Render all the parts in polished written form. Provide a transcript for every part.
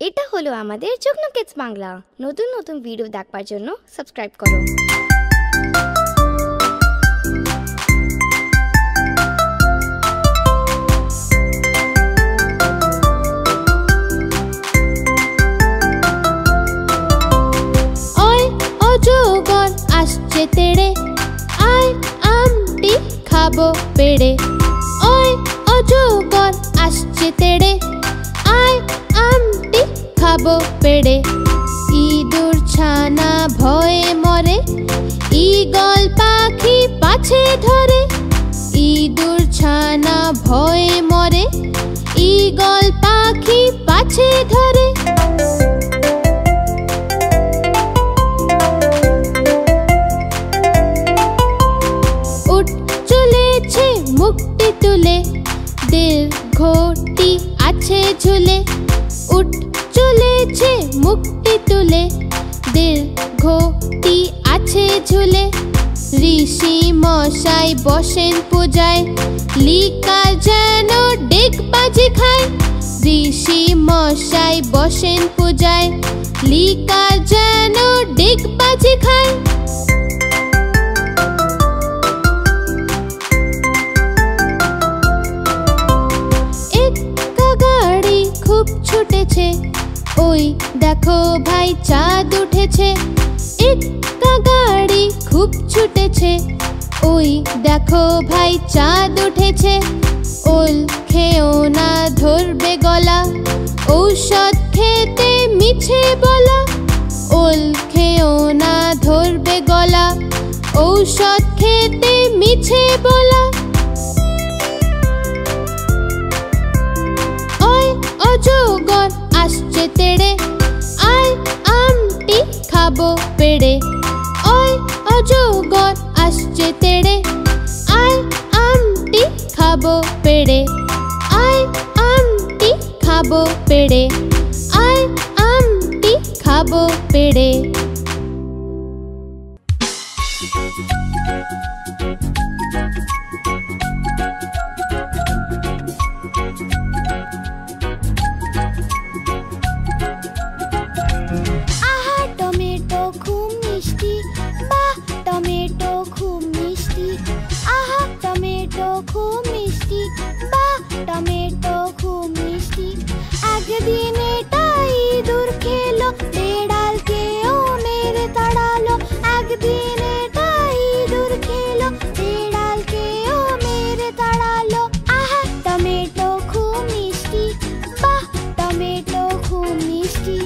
এটা হলো আমাদের যুগ্ন কিডস বাংলা। নতুন নতুন ভিডিও দেখবার জন্য সাবস্ক্রাইব করো। ওই অজগর আসছে তেড়ে, আয় আমটি খাবো পেড়ে। ওই অজগর আসছে তেড়ে, আয় আমটি খাবো পেড়ে। ইঁদুর ছানা ভয়ে মরে, ঈগল পাখি পাছে ধরে। ইঁদুর ছানা ভয়ে মরে, ঈগল পাখি পাছে ধরে। উঠ চলেছে মুখটি তুলে, দীর্ঘটি আছে ঝুলে। উঠ চলেছে মুখটি তুলে, দীর্ঘটি আছে ঝুলে। ঋষি মশাই বসেন পূজায়, লিকার যেন ডেকবাজি খায়। ঋষি মশাই বসেন পূজায়, লিকার যেন ডেকবাজি খায়। একটা গাড়ি খুব ছুটেছে, ওই দেখো ভাই চাঁদ উঠেছে। একটা গাড়ি খুব ছুটেছে, ওই দেখো ভাই চাঁদ উঠেছে। ওল খেও না ধরবে গলা, ঔষধ খেতে মিছে বলা। ওল খেও না ধরবে গলা, ঔষধ খেতে মিছে বলা। ওই অজগর আসছে তেড়ে, আয় আমটি খাবো পেড়ে। ওই অজগর আসছে তেড়ে, আয় আমটি খাবো পেড়ে। আয় আমটি খাবো পেড়ে, আয় আমটি খাবো পেড়ে। আহা টমেটো খুব মিষ্টি, বাহ টমেটো খুব মিষ্টি। আহা টমেটো খুব মিষ্টি, বাহ টমেটো খুব মিষ্টি। একদিন এটা ইঁদুর খেলো, বেড়ালকেও মেরে তাড়ালো। একদিন এটা ইঁদুর খেলো, বেড়ালকেও মেরে তাড়ালো। আহা টমেটো খুব মিষ্টি, বাহ টমেটো খুব মিষ্টি।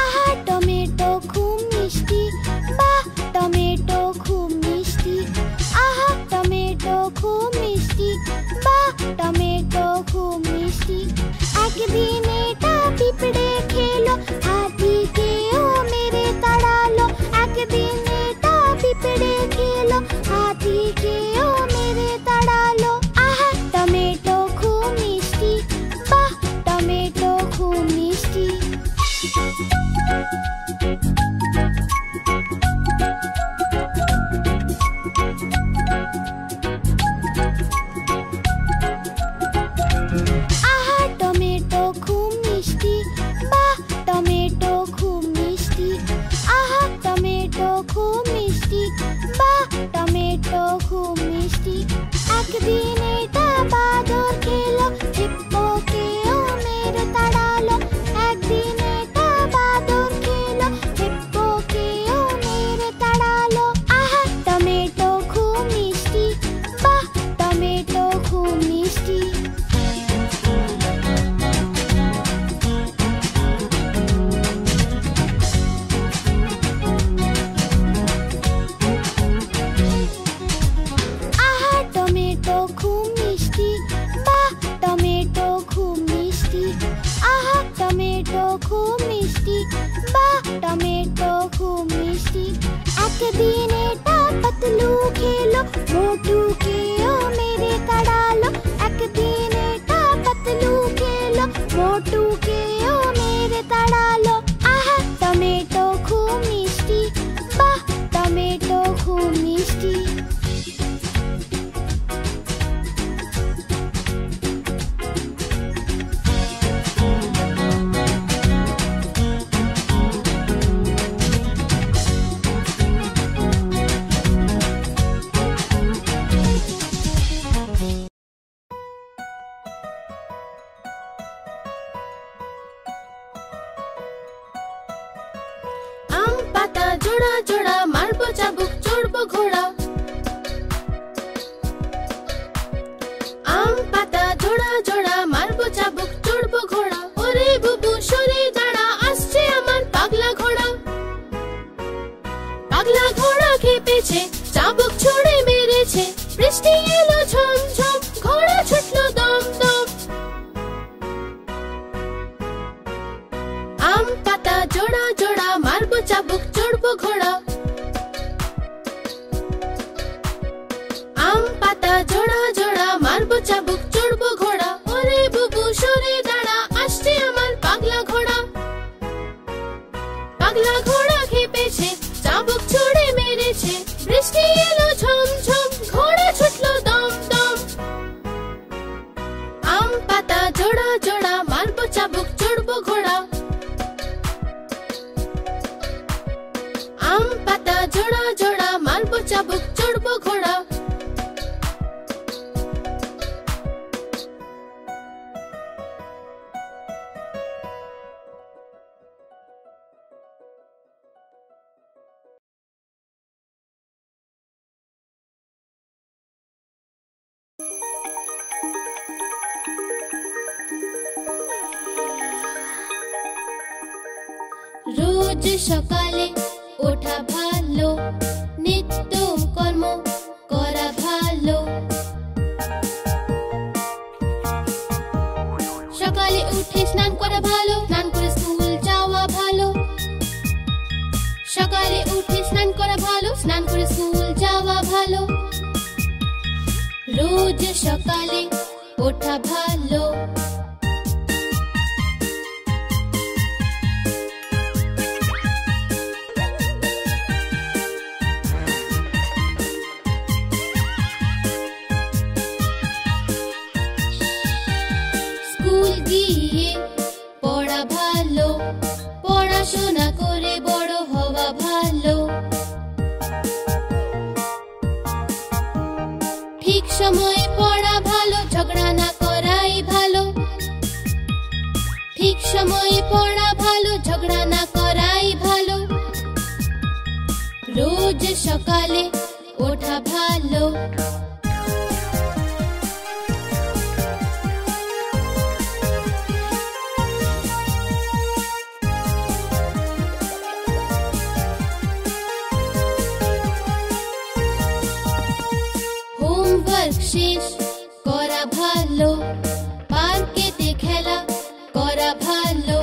আহা টমেটো খুব মিষ্টি, বাহ টমেটো খুব মিষ্টি। আহা টমেটো খুব মিষ্টি, বাহ টমেটো খুব মিষ্টি। একদিন এটা পিঁপড়ে খেলো, হাতিকেও মেরে তাড়ালো। একদিন এটা পিঁপড়ে খেলো, হাতিকেও মেরে তাড়ালো। আহা টমেটো খুব মিষ্টি, বাহ টমেটো খুব মিষ্টি। আহা টমেটো খুব মিষ্টি, বাহ টমেটো খুব মিষ্টি। আহা টমেটো খুব মিষ্টি, বাহ টমেটো খুব মিষ্টি। একদিন এটা বাদর খেলো, হিপ্পোকেও মেরে তাড়ালো। একদিন এটা বাদর খেলো, হিপ্পোকেও মেরে তাড়ালো। আহা টমেটো খুব মিষ্টি, বাহ টমেটো খুব মিষ্টি। আহা টমেটো খুব মিষ্টি, বাহ টমেটো খুব মিষ্টি। আহা টমেটো খুব মিষ্টি, বাহ টমেটো খুব মিষ্টি। একদিন এটা পাতলু খেলো, মোটুকেও মেরে তাড়ালো। একদিন এটা পাতলু খেলো, মোটুকেও মেরে তাড়ালো। আহা টমেটো খুব মিষ্টি, জোড়া জোড়া মারবো চাবুক চড়বো ঘোড়া আম পাতা জোড়া জোড়া মারবো চাবুক চড়বো ঘোড়া ওরে বুবু সরে দাঁড়া আসছে আমার পাগলা ঘোড়া পাগলা ঘোড়া খেপেছে চাবুক ছুড়ে মেরেছে বৃষ্টি এলো ঝম ঝম ঘোড়া ছুটলো দম দম আম পাতা জোড়া জোড়া মারবো চাবুক চড়বো ঘোড়া আম পাতা জোড়া জোড়া মারবো চাবুক চড়বো ঘোড়া ওরে বুবু সরে দাঁড়া আসছে আমার পাগলা ঘোড়া পাগলা ঘোড়া খেপেছে চাবুক ছুড়ে মেরেছে বৃষ্টি এলো ঝম ঝম ঘোড়া ছুটলো দম দম আম পাতা জোড়া জোড়া মারবো চাবুক চড়বো ঘোড়া আম পাতা জোড়া জোড়া মারবো চাবুক চড়বো ঘোড়া রোজ সকালে ওঠা ভালো নিত্য কর্ম করা ভালো সকালে উঠে স্নান করা ভালো স্নান করে স্কুল যাওয়া ভালো সকালে উঠে স্নান করা ভালো স্নান করে স্কুল যাওয়া ভালো রোজ সকালে ওঠা ভালো স্কুল গিয়ে পড়া ভালো পড়াশোনা করে বড় হওয়া ভালো ঠিক সময়ে পড়া ভালো ঝগড়া না করাই ভালো ঠিক সময়ে পড়া ভালো ঝগড়া না করাই ভালো রোজ সকালে ওঠা ভালো হোমওয়ার্ক শেষ করা ভালো পার্কেতে খেলা করা ভালো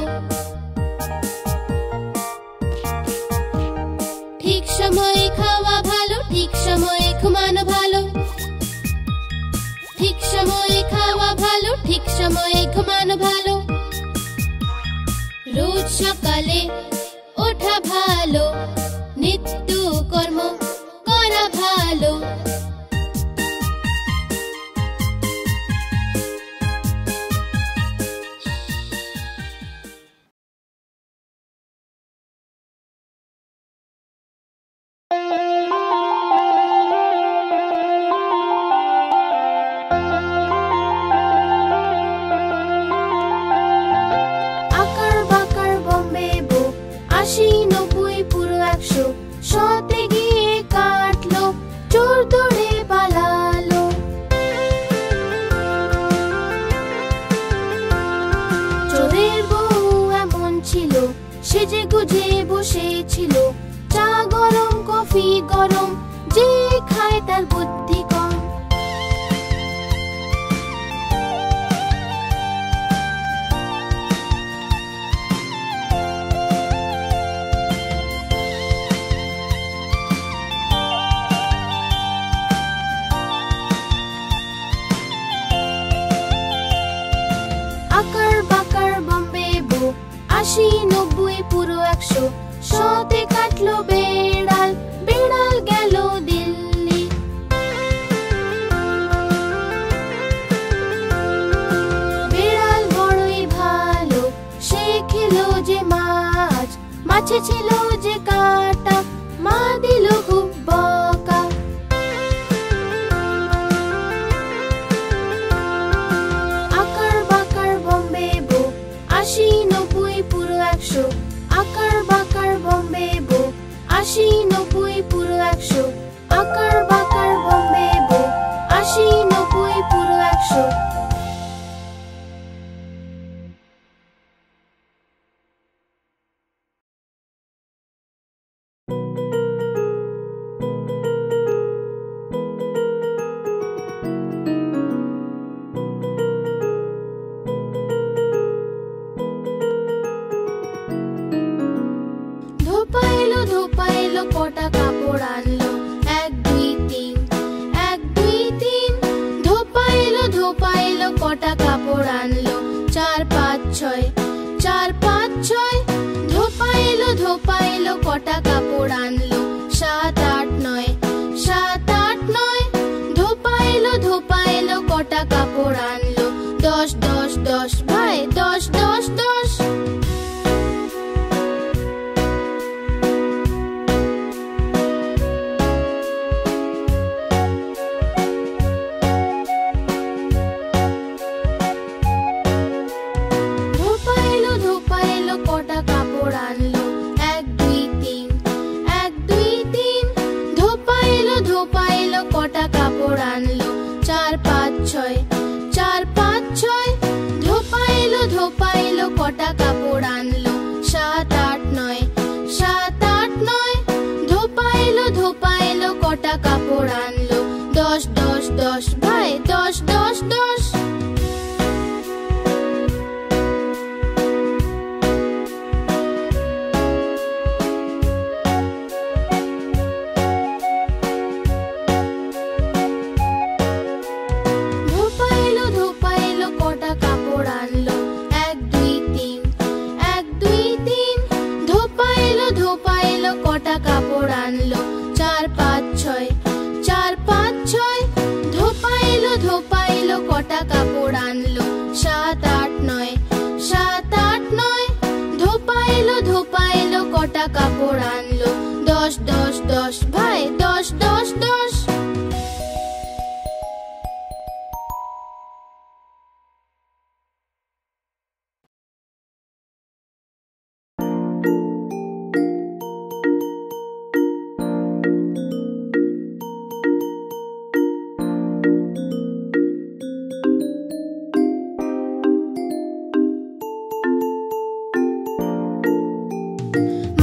ঠিক সময়ে খাওয়া ভালো ঠিক সময়ে ঘুমানো ভালো ঠিক সময়ে খাওয়া ভালো ঠিক সময়ে ঘুমানো ভালো রোজ সকালে ওঠা ভালো নিত্য কর্ম করা ভালো আকার বাকার বম্বে বুক ৮০ ৯০ পুরো ১০০ শতে গিয়ে কাটলো চোর দৌড়ে পালালো চোরের বউ এমন ছিল সেজে গুজে বসেছিল চা গরম কফি গরম যে খায় তার বুদ্ধি কম আকার বাকার বম্বে বুক ৮০ ৯০ পুরো ১০০ শতে কাটলো বেড়াল বেড়াল গেল দিল্লি বেড়াল বড়ই ভালো সে খেলো যে মাছ মাছে ছিল যে কাঁটা মা দিল খুব বকা আকার বাকার বম্বে বুক ৮০ ৯০ পুরো ১০০ আকার বাকার বম্বে বুক ৮০ আশি নব্বই পুরো 100, আকার বাকার বম্বে বো, আশি নব্বই পুরো 100। ধোপা এলো কটা কাপড় আনলো, 1 2 3, 1 2 3। ধোপা এলো কটা কাপড় আনলো, 4 5 6, 4 5 6। ধোপা এলো কটা কাপড় আনলো, 7 8 9, 7 8 9। ধোপা এলো কটা কাপড় আনলো, 10 10 10 ভাই 10 10 10। ধোপা এলো কটা কাপড় আনলো, 1 2 3, 1 2 3। ধোপা এলো কটা কাপড় আনলো, 4 5 6, 4 5 6। ধোপা এলো কটা কাপড় আনলো, 7 8 9, 7 8 9। ধোপা এলো কটা কাপড় আনলো, 10 10 10 ভাই 10 10 10। ধোপা এলো কটা কাপড় আনলো, 1 2 3, 1 2 3। ধোপা এলো কটা কাপড় আনলো, 4 5 6, 4 5 6। ধোপা এলো কটা কাপড় আনলো, 7 8 9, 7 8 9। ধোপা এলো কটা কাপড় আনলো, 10 10 10 ভাই 10 10 10।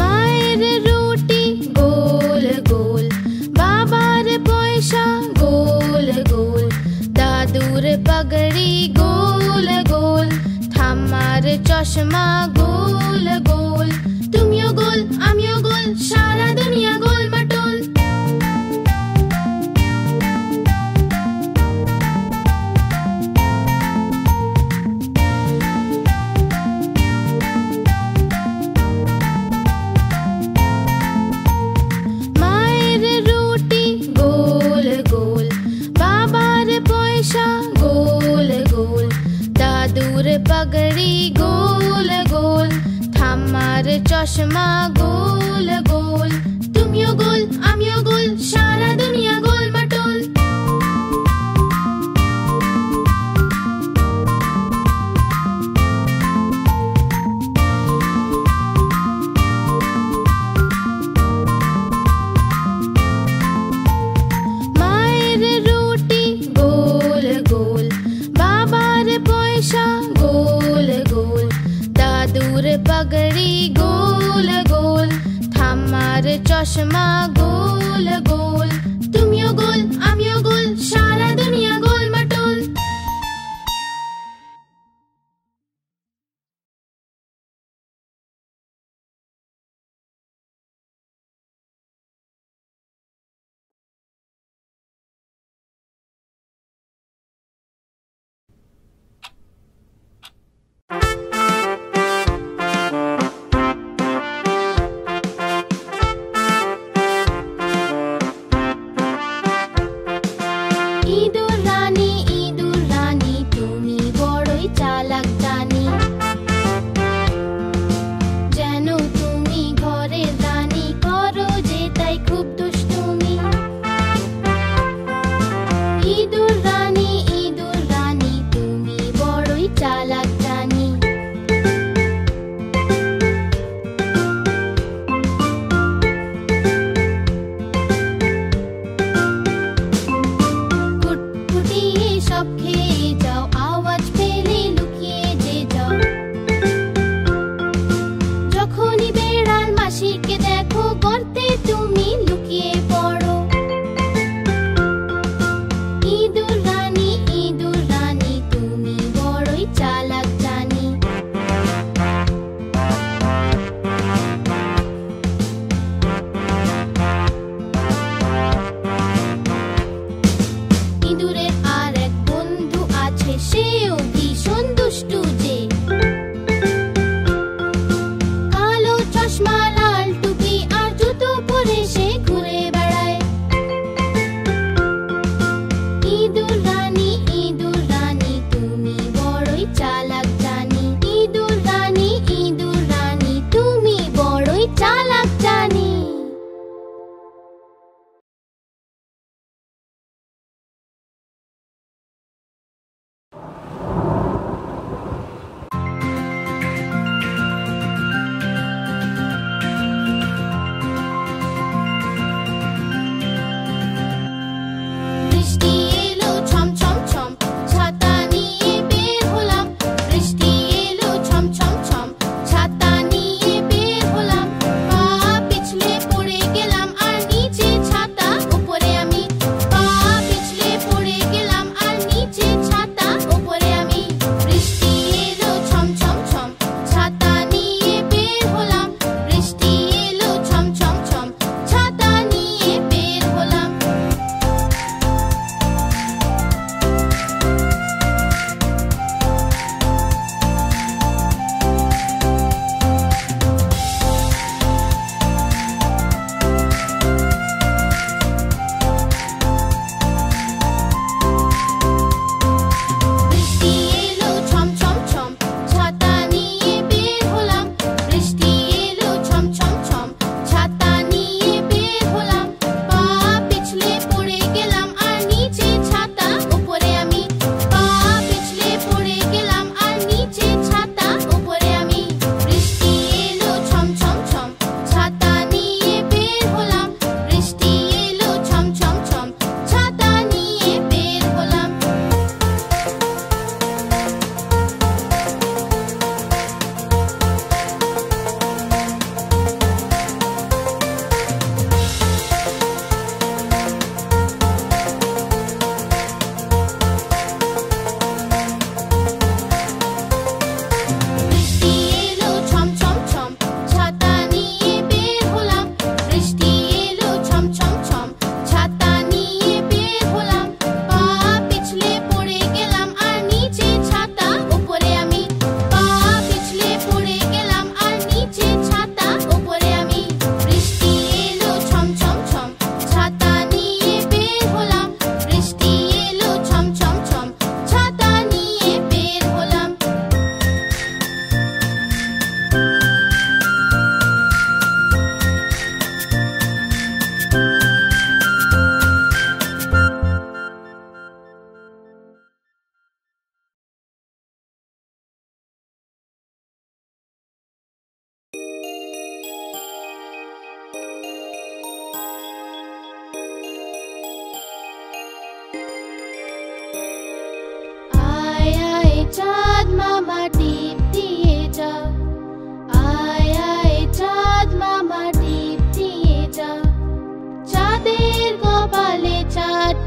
মায়ের রুটি গোল গোল, বাবার পয়সা গোল গোল, দাদুর পাগড়ি গোল গোল, ঠাম্মার চশমা গোল গোল। তুমিও গোল আমিও গোল, সারা দুনিয়া গোল মটোল। মায়ের রুটি গোল গোল, বাবার পয়সা গোল গোল, দাদুর পাগড়ি গোল গোল, ঠাম্মার চশমা গোল গোল। তুমিও গোল আমিও গোল, সারা দুনিয়া গোল মটোল। মায়ের রুটি গোল গোল, বাবার পয়সা গোল গোল, দাদুর পাগড়ি গোল গোল, ঠাম্মার চশমা গোল গোল। তুমিও গোল আমিও গোল, সারা দুনিয়া গোল মটোল।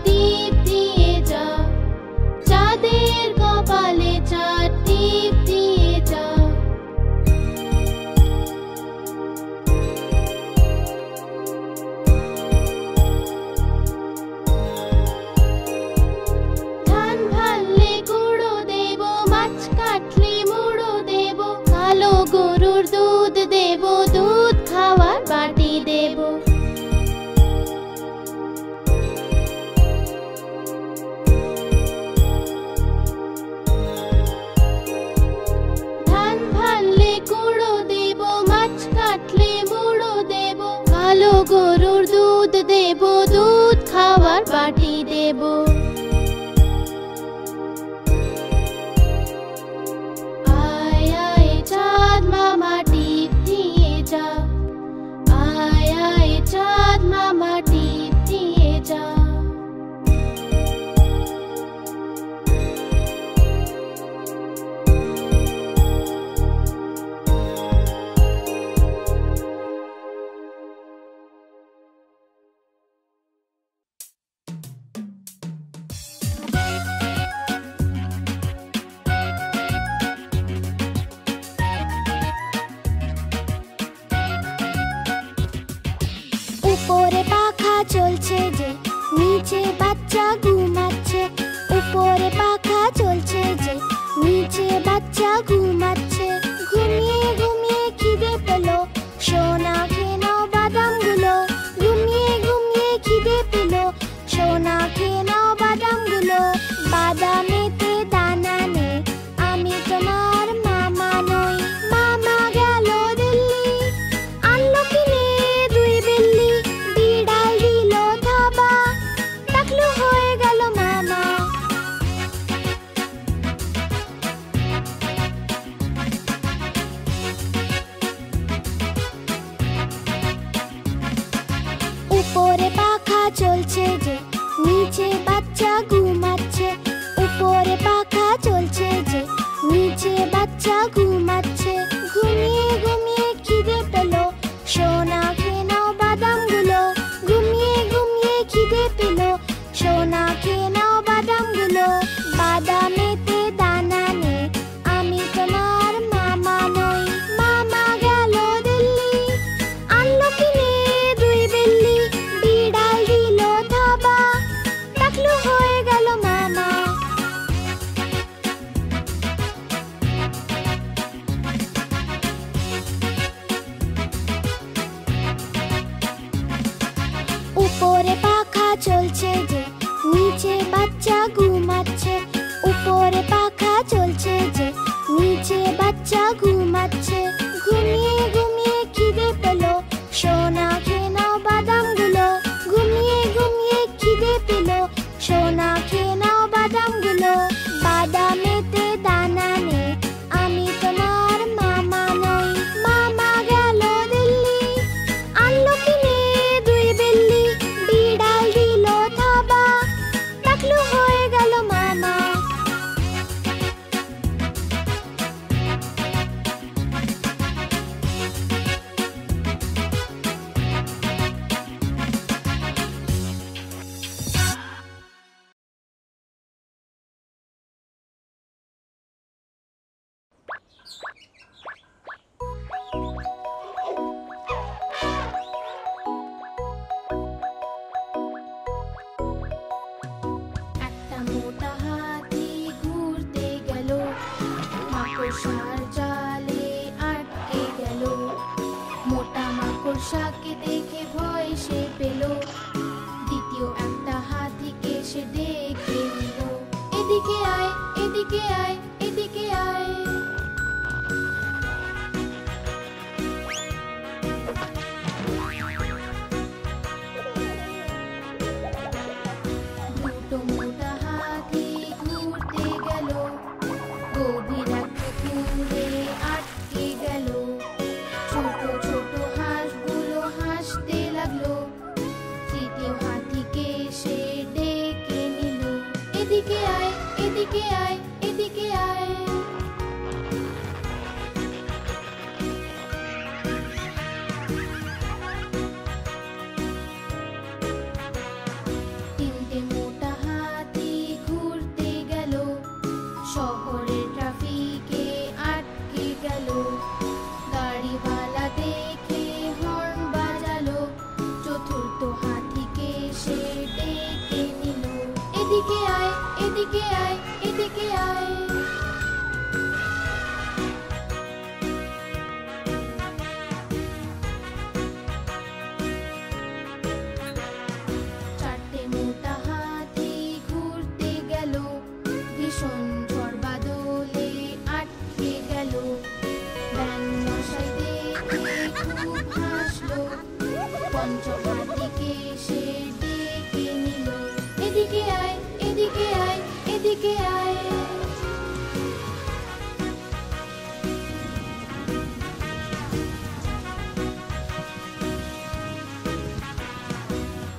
টিপ দিয়ে যা, চাঁদের কপালে চাঁদ টিপ দিয়ে যা। ধান ভাললে গুঁড়ো দেব, মাছ কাটলে মুড়ো দেব, কালো গরুর দুধ দেব, দুধ খাওয়ার বাটি দেব। ধান ভাললে গুঁড়ো দেব, মাছ কাটলে মুড়ো দেব, কালো গরুর দুধ দেব, দুধ খাওয়ার বাটি দেব। আয় আয় চাঁদ মামা টিপ দিয়ে যা, আয় আয় চাঁদ মামা টিপ দিয়ে যা। উপরে পাখা চলছে যে, নিচে বাচ্চা ঘুমাচ্ছে। উপরে পাখা চলছে যে, নিচে বাচ্চা ঘুমাচ্ছে। ঘুমিয়ে ঘুমিয়ে খিদে পেলো, সোনা খেয়ে নাও বাদামগুলো। ঘুমিয়ে ঘুমিয়ে খিদে পেলো, সোনা খেয়ে নাও বাদামগুলো। বাদামেতে দানা নেই, আমি তোমার মামা নই। মামা গেল দিল্লি, আনলো কিনে দুই বিল্লি। বিড়াল দিল থাবা, টাকলু হয়ে গেল মামা। উপরে পাখা চলছে যে, নিচে বাচ্চা ঘুমাচ্ছে। উপরে পাখা চলছে যে, নিচে বাচ্চা ঘুমাচ্ছে। ঘুমিয়ে ঘুমিয়ে খিদে পেলো, সোনা খেয়ে নাও বাদামগুলো। ঘুমিয়ে ঘুমিয়ে খিদে পেলো, সোনা খেয়ে নাও বাদামগুলো। বাদামেতে দানা নেই, আমি তোমার মামা নই। মামা গেল দিল্লি, আনলো কিনে দুই বিল্লি। বিড়াল দিল থাবা, টাকলু হয়ে গেল মামা। উপরে পাখা চলছে যে, নিচে বাচ্চা ঘুমাচ্ছে। উপরে পাখা চলছে যে, নিচে বাচ্চা ঘুমাচ্ছে। ঘুমিয়ে ঘুমিয়ে খিদে পেলো, সোনা খেয়ে নাও বাদামগুলো। ঘুমিয়ে ঘুমিয়ে খিদে পেলো, সোনা খেয়ে নাও বাদামগুলো। বাদামেতে দানা নেই, আমি তোমার মামা নই। মামা গেল দিল্লি, আনলো কিনে দুই বিল্লি। বিড়াল দিল থাবা, টাকলু হয়ে গেল মামা। একটা মোটা হাতি ঘুরতে গেল, মাকড়সার জালে আটকে গেল। মোটা মাকড়সাকে দেখে ভয় সে পেল, দ্বিতীয় একটা হাতিকে সে ডেকে নিল। এদিকে আয়, এদিকে আয়, এদিকে আয়। দুটো মোটা হাতি ঘুরতে গেল, গভীর এক পুকুরে আটকে গেল। ছোট ছোট হাঁসগুলো হাসতে লাগলো, তৃতীয় হাতিকে সে ডেকে নিল। এদিকে আয়, এদিকে আয়, এদিকে আয়। এদিকে আয়, এদিকে আয়। চারটে মোটা হাতি ঘুরতে গেল, ভীষণ ঝড় বাদলে আটকে গেল। ব্যাঙ মশাই দেখে খুব হাসলো, পঞ্চম হাতিকে সে ডেকে নিল। এদিকে আয়, এদিকে আয়, এদিকে আয়।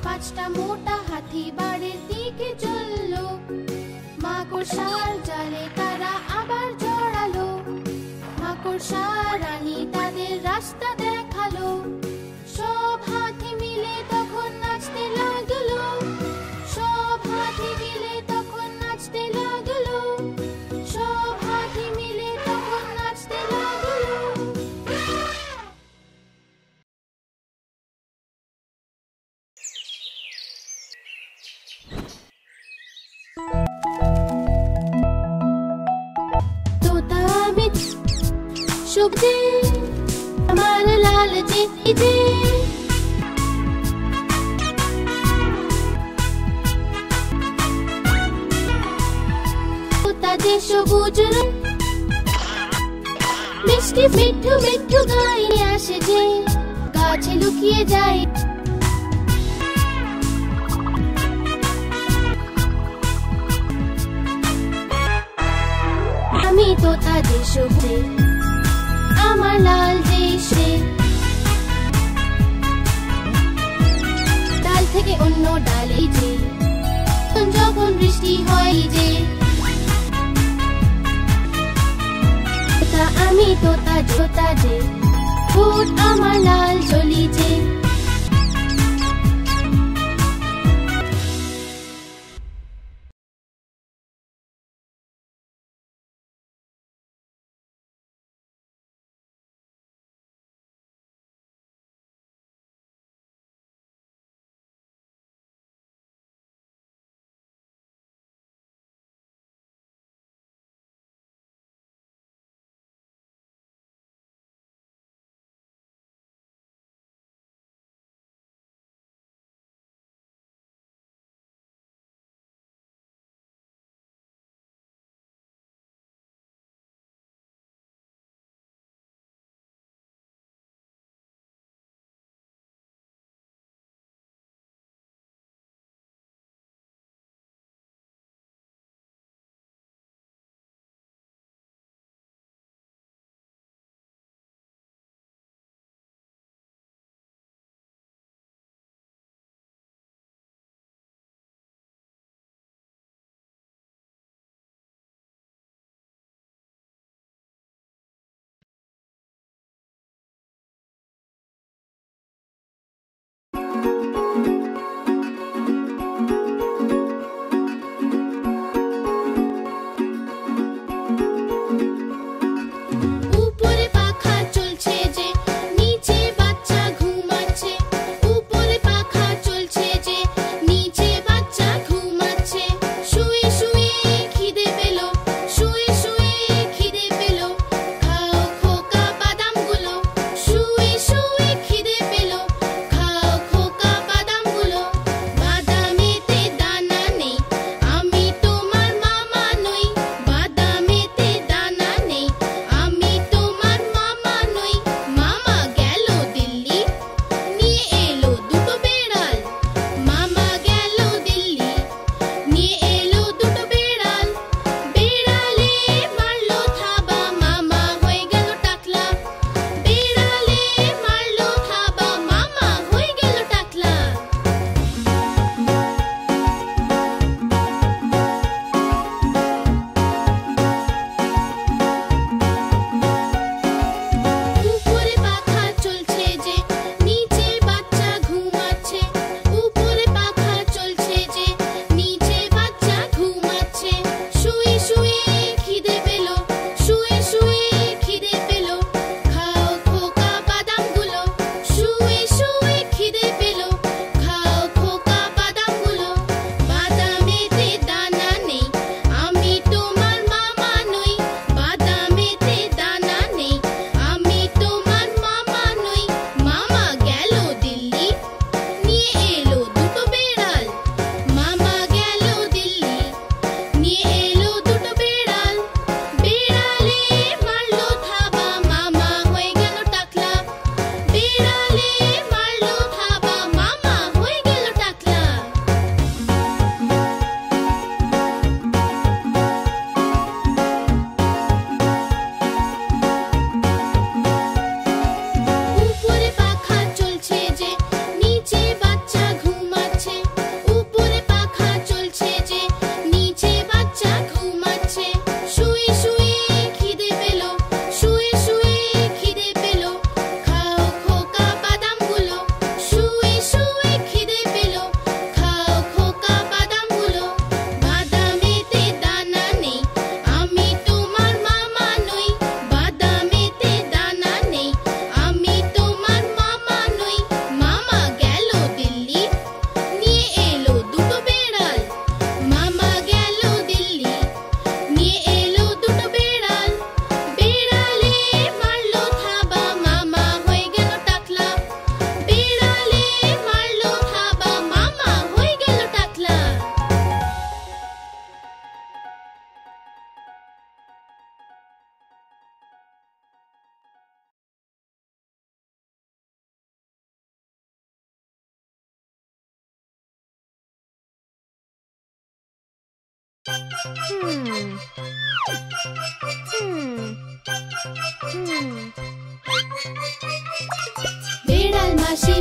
পাঁচটা মোটা হাতি বাড়ির দিকে চললো, মাকড়সার জালে তারা আবার জড়ালো। মাকড়সা রানী তাদের রাস্তা দেখালো, সব হাতি মিলে তখন নাচতে লাগলো। সব হাতি মিলে তখন নাচতে লাগলো। সব হাতি মিলে তখন নাচতে লাগলো। তোতা আমি শুভ দিন, আমার লাল চিঠি। তোতা যে সবুজ রং, মিষ্টি মিঠু মিঠু গায়ে আসে যে, গাছে লুকিয়ে যায়। আমি তোতা যে সবুজ, আমার লাল দেশে। ডাল থেকে অন্য ডালে যে, যখন বৃষ্টি হয় যে। আমি তোতা জোতা যে, ঠোঁট আমার লাল জলি যে।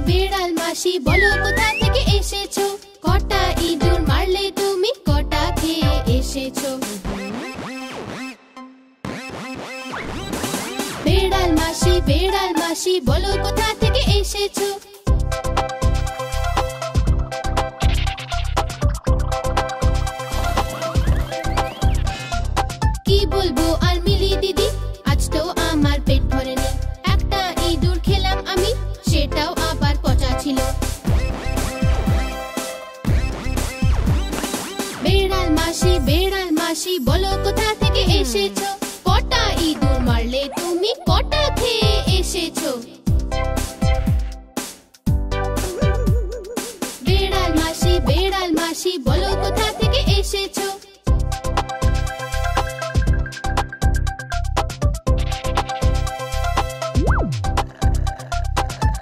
বেড়াল মাসি বলো কোথা থেকে এসেছো? কটা ইঁদুর মারলে তুমি, কটা খেয়ে এসেছো? বেড়াল মাসি বলো কোথা থেকে এসেছো? কি বলবো আর মিলি দিদি, আজ তো আমার পেট ভরেনি। একটা ইঁদুর খেলাম আমি, সেটাও আবার পচা ছিল। বেড়াল মাসি বলো কোথা থেকে এসেছো? কটা ইঁদুর মারলে তুমি, কটা খেয়ে এসেছো? বেড়াল মাসি বলো কোথা থেকে এসেছো?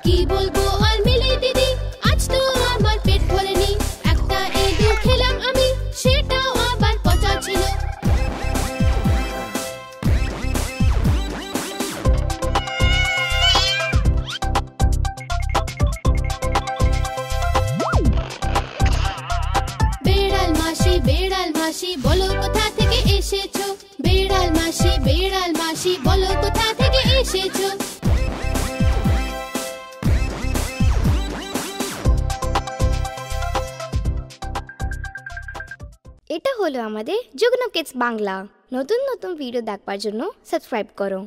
কি বলবো আর মিলি দিদি, আজ তো আমার পেট ভরেনি। একটা ইঁদুর খেলাম আমি, সেটাও আবার পচা ছিল। বেড়াল মাসি বলো কোথা থেকে এসেছো? বেড়াল মাসি বলো কোথা থেকে এসেছো? এটা হলো আমাদের যুগ্ন কিডস বাংলা। নতুন নতুন ভিডিও দেখবার জন্য সাবস্ক্রাইব করো।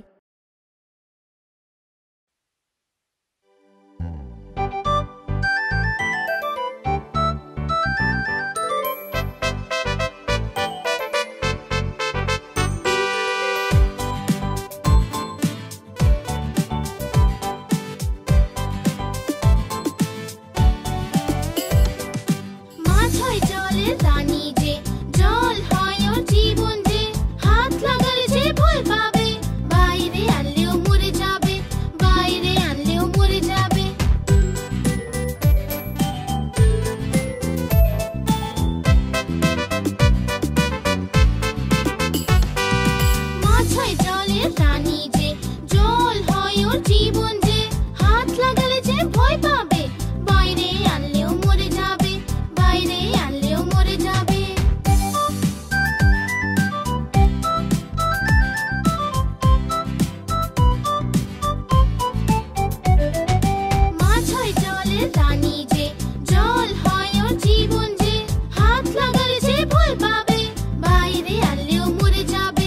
মাছ হয় জলের রানী যে, জল হয় ওর জীবন যে, হাত লাগালে যে ভয় পাবে, বাইরে আনলেও মরে যাবে, বাইরে আনলেও মরে যাবে। মাছ হয় জলের রানী যে, জল হয় ওর জীবন যে, হাত লাগালে যে ভয় পাবে, বাইরে আনলেও মরে যাবে, বাইরে আনলেও মরে যাবে। মাছ হয় জলের রানী যে, জল হয় ওর জীবন যে, হাত লাগালে যে ভয় পাবে, বাইরে আনলেও মরে যাবে,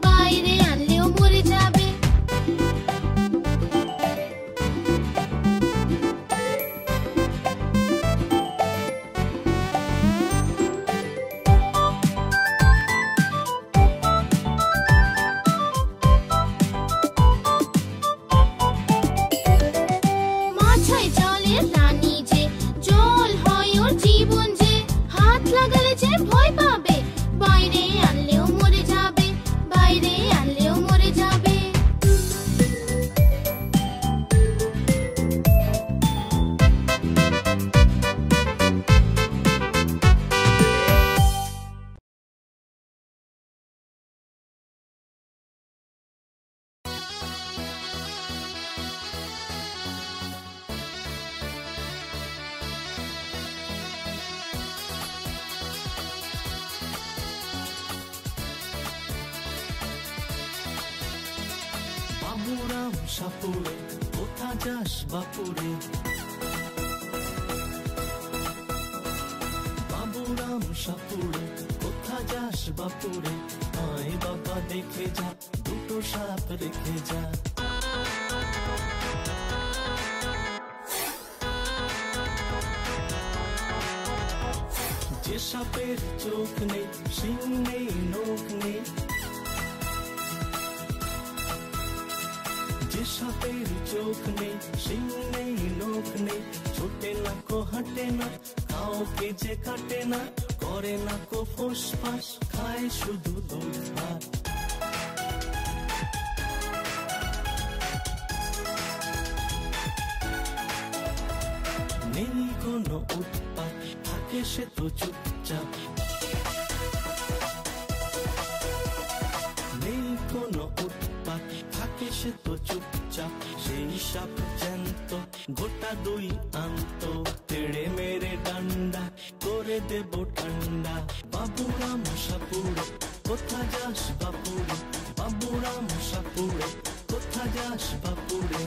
বাইরে আনলেও মরে যাবে। মাছ হয় জলের রানী যে, জল হয় ওর জীবন যে, হাত লাগালে যে ভয় পাবে, বাইরে আনলেও মরে যাবে, বাইরে আনলেও মরে যাবে। বাবুরাম সাপুরে, কোথা যাস বাপুরে? বাবুরাম সাপুরে, কোথা যাস বাপুরে? আয় বাবা দেখে যা, দুটো সাপ রেখে যা। যে সাপের চোখ নেই, শিং নেই, নখ নেই, যে সাপের চোখ নেই, শিং নেই, নখ নেই, ছোটে না কো হাঁটে না, কাউকে যে কাটে না, করে না কো ফোসফাস, খায় শুধু দুধ ভাত। নেই কোনো উৎপাত, থাকে সে তো চুপচাপ। সে তো চুপচাপ, সেই সাপ জ্যান্ত গোটা দুই আন্ত, তেড়ে মেরে ডান্ডা করে দেব ঠান্ডা। বাবুরাম সাপুড়ে কোথা যাস বাপুড়ে, বাবুরাম সাপুড়ে কোথা যাস বাপুড়ে।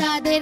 তাদের